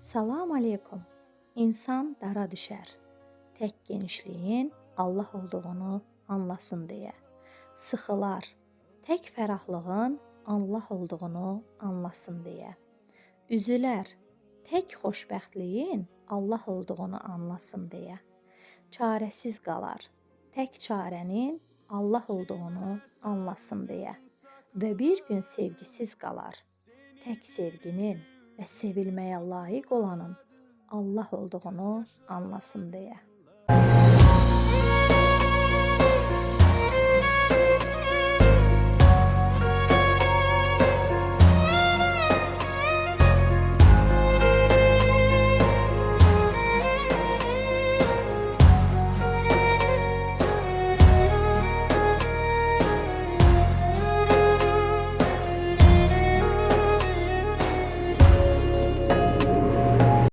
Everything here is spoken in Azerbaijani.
Salam aleykum. İnsan dara düşər. Tək genişliyin Allah olduğunu anlasın deyə. Sıxılar. Tək fərahlığın Allah olduğunu anlasın deyə. Üzülər. Tək xoşbəxtliyin Allah olduğunu anlasın deyə. Çarəsiz qalar. Tək çarənin Allah olduğunu anlasın deyə. Və bir gün sevgisiz qalar. Tək sevginin və sevilməyə layiq olanın Allah olduğunu anlasın deyə.